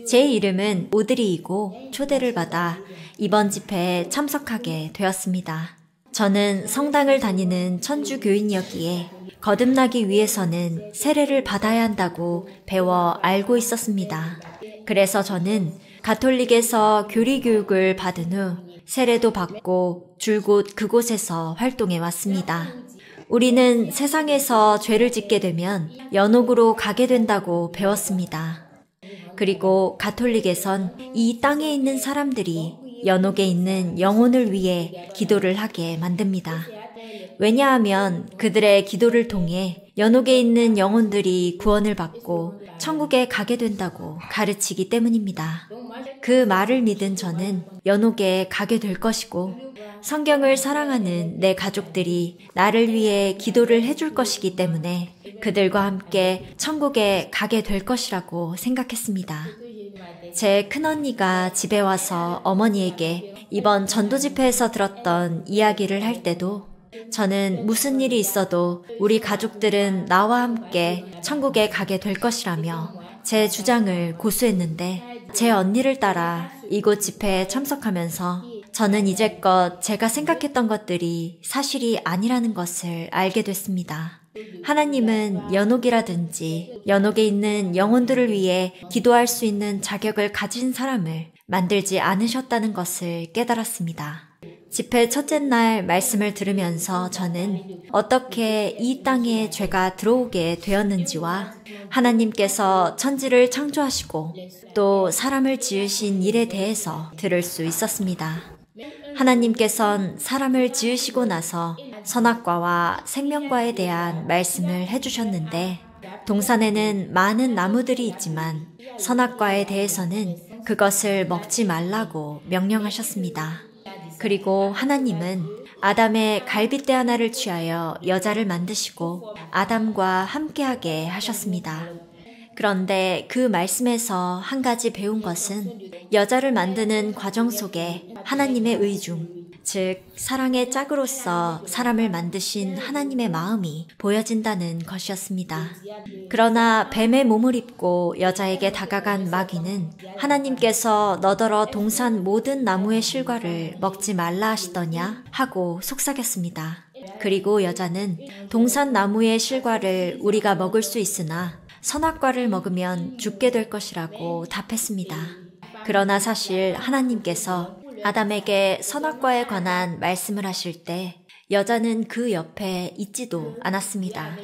제 이름은 오드리이고 초대를 받아 이번 집회에 참석하게 되었습니다. 저는 성당을 다니는 천주교인이었기에 거듭나기 위해서는 세례를 받아야 한다고 배워 알고 있었습니다. 그래서 저는 가톨릭에서 교리 교육을 받은 후 세례도 받고 줄곧 그곳에서 활동해 왔습니다. 우리는 세상에서 죄를 짓게 되면 연옥으로 가게 된다고 배웠습니다. 그리고 가톨릭에선 이 땅에 있는 사람들이 연옥에 있는 영혼을 위해 기도를 하게 만듭니다. 왜냐하면 그들의 기도를 통해 연옥에 있는 영혼들이 구원을 받고 천국에 가게 된다고 가르치기 때문입니다. 그 말을 믿은 저는 연옥에 가게 될 것이고 성경을 사랑하는 내 가족들이 나를 위해 기도를 해줄 것이기 때문에 그들과 함께 천국에 가게 될 것이라고 생각했습니다. 제 큰언니가 집에 와서 어머니에게 이번 전도 집회에서 들었던 이야기를 할 때도 저는 무슨 일이 있어도 우리 가족들은 나와 함께 천국에 가게 될 것이라며 제 주장을 고수했는데 제 언니를 따라 이곳 집회에 참석하면서 저는 이제껏 제가 생각했던 것들이 사실이 아니라는 것을 알게 됐습니다. 하나님은 연옥이라든지 연옥에 있는 영혼들을 위해 기도할 수 있는 자격을 가진 사람을 만들지 않으셨다는 것을 깨달았습니다. 집회 첫째 날 말씀을 들으면서 저는 어떻게 이 땅에 죄가 들어오게 되었는지와 하나님께서 천지를 창조하시고 또 사람을 지으신 일에 대해서 들을 수 있었습니다. 하나님께선 사람을 지으시고 나서 선악과와 생명과에 대한 말씀을 해주셨는데 동산에는 많은 나무들이 있지만 선악과에 대해서는 그것을 먹지 말라고 명령하셨습니다. 그리고 하나님은 아담의 갈빗대 하나를 취하여 여자를 만드시고 아담과 함께하게 하셨습니다. 그런데 그 말씀에서 한 가지 배운 것은 여자를 만드는 과정 속에 하나님의 의중, 즉 사랑의 짝으로서 사람을 만드신 하나님의 마음이 보여진다는 것이었습니다. 그러나 뱀의 몸을 입고 여자에게 다가간 마귀는 하나님께서 너더러 동산 모든 나무의 실과를 먹지 말라 하시더냐 하고 속삭였습니다. 그리고 여자는 동산 나무의 실과를 우리가 먹을 수 있으나 선악과를 먹으면 죽게 될 것이라고 답했습니다. 그러나 사실 하나님께서 아담에게 선악과에 관한 말씀을 하실 때 여자는 그 옆에 있지도 않았습니다.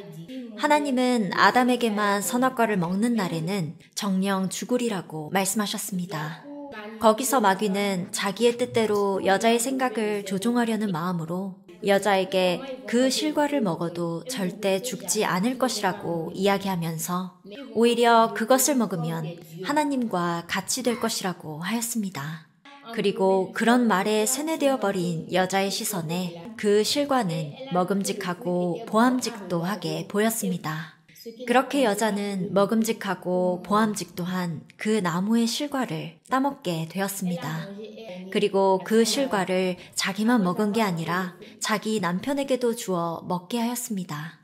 하나님은 아담에게만 선악과를 먹는 날에는 정령 죽으리라고 말씀하셨습니다. 거기서 마귀는 자기의 뜻대로 여자의 생각을 조종하려는 마음으로 여자에게 그 실과를 먹어도 절대 죽지 않을 것이라고 이야기하면서 오히려 그것을 먹으면 하나님과 같이 될 것이라고 하였습니다. 그리고 그런 말에 세뇌되어 버린 여자의 시선에 그 실과는 먹음직하고 보암직도 하게 보였습니다. 그렇게 여자는 먹음직하고 보암직도 한 그 나무의 실과를 따먹게 되었습니다. 그리고 그 실과를 자기만 먹은 게 아니라 자기 남편에게도 주어 먹게 하였습니다.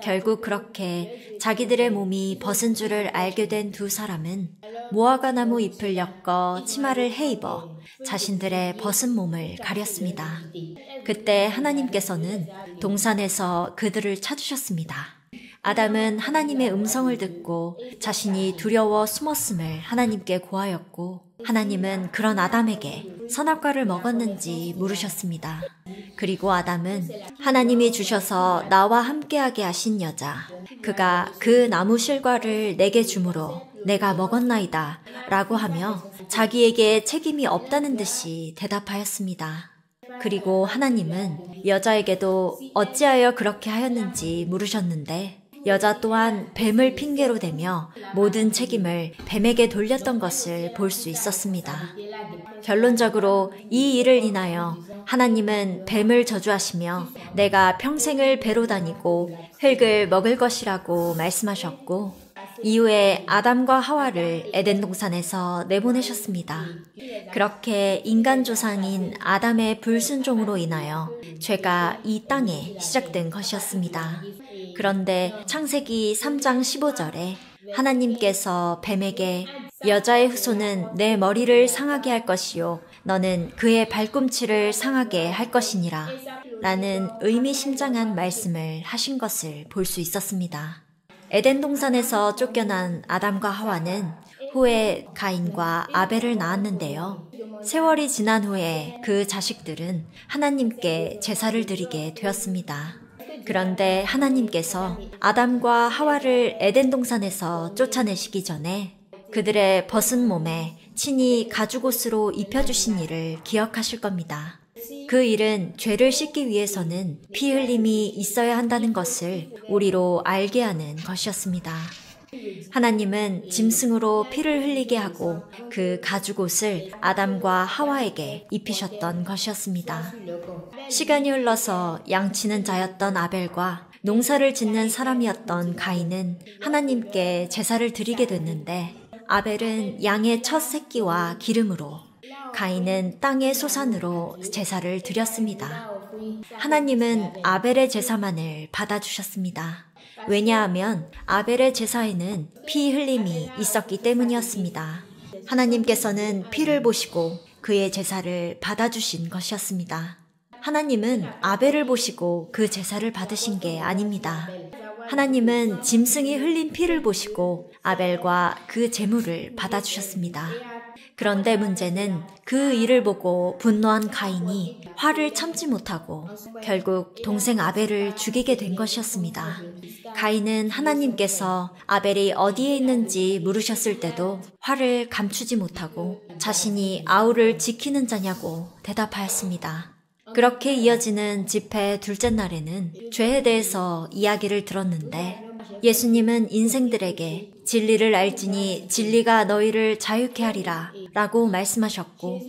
결국 그렇게 자기들의 몸이 벗은 줄을 알게 된 두 사람은 무화과 나무 잎을 엮어 치마를 해입어 자신들의 벗은 몸을 가렸습니다. 그때 하나님께서는 동산에서 그들을 찾으셨습니다. 아담은 하나님의 음성을 듣고 자신이 두려워 숨었음을 하나님께 고하였고 하나님은 그런 아담에게 선악과를 먹었는지 물으셨습니다. 그리고 아담은 하나님이 주셔서 나와 함께하게 하신 여자, 그가 그 나무 실과를 내게 주므로 내가 먹었나이다 라고 하며 자기에게 책임이 없다는 듯이 대답하였습니다. 그리고 하나님은 여자에게도 어찌하여 그렇게 하였는지 물으셨는데 여자 또한 뱀을 핑계로 대며 모든 책임을 뱀에게 돌렸던 것을 볼 수 있었습니다. 결론적으로 이 일을 인하여 하나님은 뱀을 저주하시며 내가 평생을 배로 다니고 흙을 먹을 것이라고 말씀하셨고 이후에 아담과 하와를 에덴 동산에서 내보내셨습니다. 그렇게 인간 조상인 아담의 불순종으로 인하여 죄가 이 땅에 시작된 것이었습니다. 그런데 창세기 3장 15절에 하나님께서 뱀에게 여자의 후손은 내 머리를 상하게 할 것이요 너는 그의 발꿈치를 상하게 할 것이니라 라는 의미심장한 말씀을 하신 것을 볼 수 있었습니다. 에덴 동산에서 쫓겨난 아담과 하와는 후에 가인과 아벨을 낳았는데요. 세월이 지난 후에 그 자식들은 하나님께 제사를 드리게 되었습니다. 그런데 하나님께서 아담과 하와를 에덴 동산에서 쫓아내시기 전에 그들의 벗은 몸에 친히 가죽옷으로 입혀주신 일을 기억하실 겁니다. 그 일은 죄를 씻기 위해서는 피 흘림이 있어야 한다는 것을 우리로 알게 하는 것이었습니다. 하나님은 짐승으로 피를 흘리게 하고 그 가죽옷을 아담과 하와에게 입히셨던 것이었습니다. 시간이 흘러서 양치는 자였던 아벨과 농사를 짓는 사람이었던 가인은 하나님께 제사를 드리게 됐는데 아벨은 양의 첫 새끼와 기름으로 가인은 땅의 소산으로 제사를 드렸습니다. 하나님은 아벨의 제사만을 받아주셨습니다. 왜냐하면 아벨의 제사에는 피 흘림이 있었기 때문이었습니다. 하나님께서는 피를 보시고 그의 제사를 받아주신 것이었습니다. 하나님은 아벨을 보시고 그 제사를 받으신 게 아닙니다. 하나님은 짐승이 흘린 피를 보시고 아벨과 그 제물을 받아주셨습니다. 그런데 문제는 그 일을 보고 분노한 가인이 화를 참지 못하고 결국 동생 아벨을 죽이게 된 것이었습니다. 가인은 하나님께서 아벨이 어디에 있는지 물으셨을 때도 화를 감추지 못하고 자신이 아우를 지키는 자냐고 대답하였습니다. 그렇게 이어지는 집회 둘째 날에는 죄에 대해서 이야기를 들었는데 예수님은 인생들에게 진리를 알지니 진리가 너희를 자유케 하리라 라고 말씀하셨고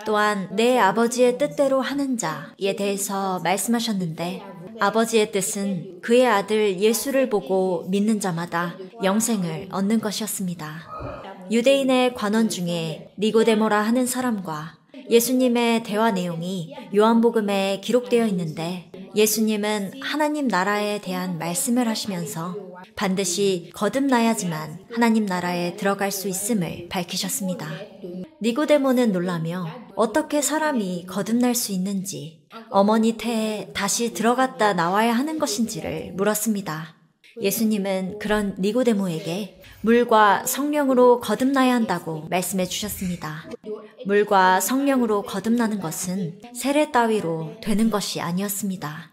또한 내 아버지의 뜻대로 하는 자에 대해서 말씀하셨는데 아버지의 뜻은 그의 아들 예수를 보고 믿는 자마다 영생을 얻는 것이었습니다. 유대인의 관원 중에 니고데모라 하는 사람과 예수님의 대화 내용이 요한복음에 기록되어 있는데 예수님은 하나님 나라에 대한 말씀을 하시면서 반드시 거듭나야지만 하나님 나라에 들어갈 수 있음을 밝히셨습니다. 니고데모는 놀라며 어떻게 사람이 거듭날 수 있는지 어머니 태에 다시 들어갔다 나와야 하는 것인지를 물었습니다. 예수님은 그런 니고데모에게 물과 성령으로 거듭나야 한다고 말씀해 주셨습니다. 물과 성령으로 거듭나는 것은 세례 따위로 되는 것이 아니었습니다.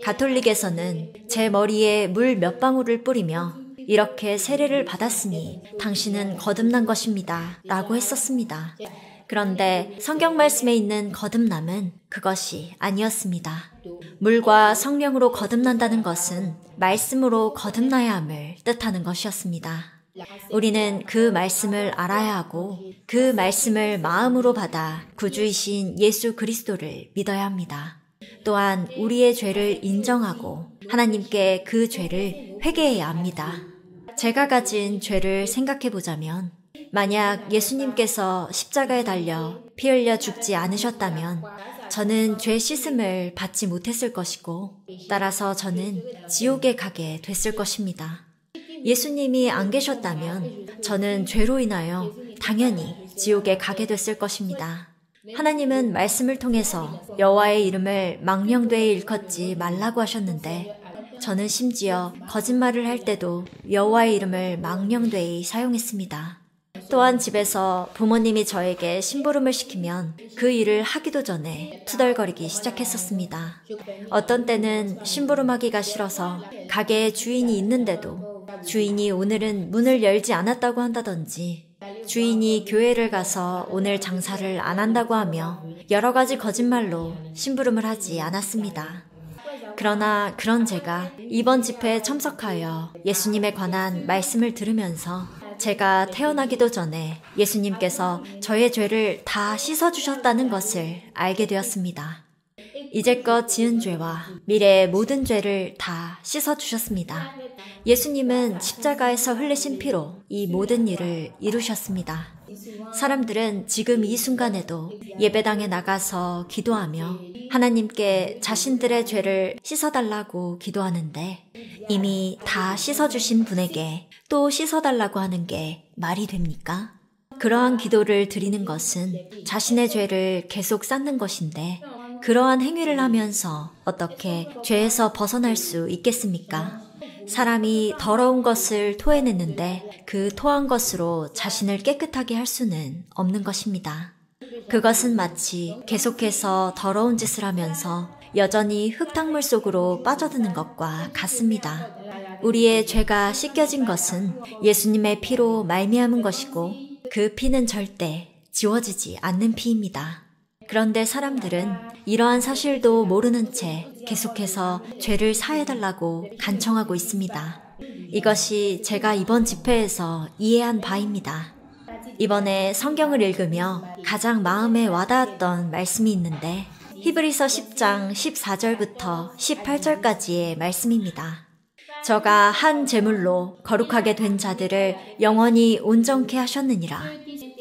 가톨릭에서는 제 머리에 물 몇 방울을 뿌리며 이렇게 세례를 받았으니 당신은 거듭난 것입니다 라고 했었습니다. 그런데 성경 말씀에 있는 거듭남은 그것이 아니었습니다. 물과 성령으로 거듭난다는 것은 말씀으로 거듭나야 함을 뜻하는 것이었습니다. 우리는 그 말씀을 알아야 하고 그 말씀을 마음으로 받아 구주이신 예수 그리스도를 믿어야 합니다. 또한 우리의 죄를 인정하고 하나님께 그 죄를 회개해야 합니다. 제가 가진 죄를 생각해 보자면 만약 예수님께서 십자가에 달려 피 흘려 죽지 않으셨다면 저는 죄 씻음을 받지 못했을 것이고 따라서 저는 지옥에 가게 됐을 것입니다. 예수님이 안 계셨다면 저는 죄로 인하여 당연히 지옥에 가게 됐을 것입니다. 하나님은 말씀을 통해서 여호와의 이름을 망령되이 일컫지 말라고 하셨는데 저는 심지어 거짓말을 할 때도 여호와의 이름을 망령되이 사용했습니다. 또한 집에서 부모님이 저에게 심부름을 시키면 그 일을 하기도 전에 투덜거리기 시작했었습니다. 어떤 때는 심부름하기가 싫어서 가게에 주인이 있는데도 주인이 오늘은 문을 열지 않았다고 한다든지 주인이 교회를 가서 오늘 장사를 안 한다고 하며 여러 가지 거짓말로 심부름을 하지 않았습니다. 그러나 그런 제가 이번 집회에 참석하여 예수님에 관한 말씀을 들으면서 제가 태어나기도 전에 예수님께서 저의 죄를 다 씻어주셨다는 것을 알게 되었습니다. 이제껏 지은 죄와 미래의 모든 죄를 다 씻어주셨습니다. 예수님은 십자가에서 흘리신 피로 이 모든 일을 이루셨습니다. 사람들은 지금 이 순간에도 예배당에 나가서 기도하며 하나님께 자신들의 죄를 씻어달라고 기도하는데 이미 다 씻어주신 분에게 또 씻어달라고 하는 게 말이 됩니까? 그러한 기도를 드리는 것은 자신의 죄를 계속 쌓는 것인데 그러한 행위를 하면서 어떻게 죄에서 벗어날 수 있겠습니까? 사람이 더러운 것을 토해냈는데 그 토한 것으로 자신을 깨끗하게 할 수는 없는 것입니다. 그것은 마치 계속해서 더러운 짓을 하면서 여전히 흙탕물 속으로 빠져드는 것과 같습니다. 우리의 죄가 씻겨진 것은 예수님의 피로 말미암은 것이고 그 피는 절대 지워지지 않는 피입니다. 그런데 사람들은 이러한 사실도 모르는 채 계속해서 죄를 사해달라고 간청하고 있습니다. 이것이 제가 이번 집회에서 이해한 바입니다. 이번에 성경을 읽으며 가장 마음에 와닿았던 말씀이 있는데 히브리서 10장 14절부터 18절까지의 말씀입니다. 저가 한 제물로 거룩하게 된 자들을 영원히 온전케 하셨느니라.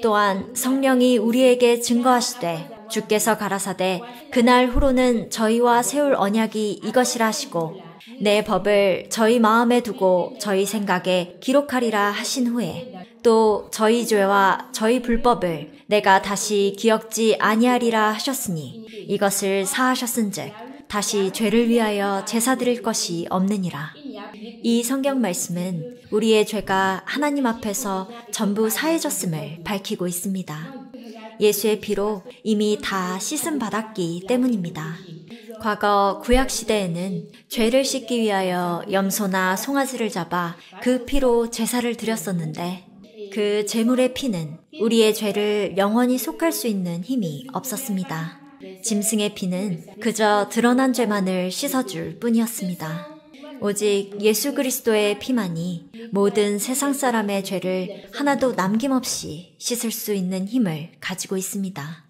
또한 성령이 우리에게 증거하시되 주께서 가라사대 그날 후로는 저희와 세울 언약이 이것이라 하시고 내 법을 저희 마음에 두고 저희 생각에 기록하리라 하신 후에 또 저희 죄와 저희 불법을 내가 다시 기억지 아니하리라 하셨으니 이것을 사하셨은즉 다시 죄를 위하여 제사 드릴 것이 없느니라. 이 성경 말씀은 우리의 죄가 하나님 앞에서 전부 사해졌음을 밝히고 있습니다. 예수의 피로 이미 다 씻음 받았기 때문입니다. 과거 구약시대에는 죄를 씻기 위하여 염소나 송아지를 잡아 그 피로 제사를 드렸었는데 그 제물의 피는 우리의 죄를 영원히 속할 수 있는 힘이 없었습니다. 짐승의 피는 그저 드러난 죄만을 씻어줄 뿐이었습니다. 오직 예수 그리스도의 피만이 모든 세상 사람의 죄를 하나도 남김없이 씻을 수 있는 힘을 가지고 있습니다.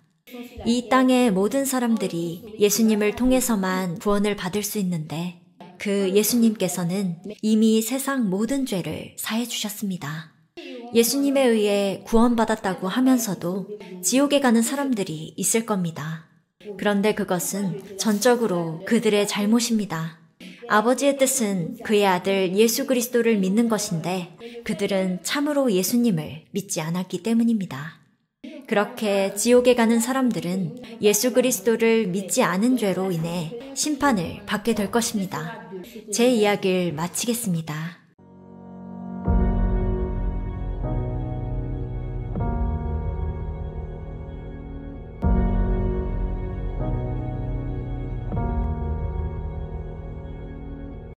이 땅의 모든 사람들이 예수님을 통해서만 구원을 받을 수 있는데 그 예수님께서는 이미 세상 모든 죄를 사해 주셨습니다. 예수님에 의해 구원받았다고 하면서도 지옥에 가는 사람들이 있을 겁니다. 그런데 그것은 전적으로 그들의 잘못입니다. 아버지의 뜻은 그의 아들 예수 그리스도를 믿는 것인데 그들은 참으로 예수님을 믿지 않았기 때문입니다. 그렇게 지옥에 가는 사람들은 예수 그리스도를 믿지 않은 죄로 인해 심판을 받게 될 것입니다. 제 이야기를 마치겠습니다.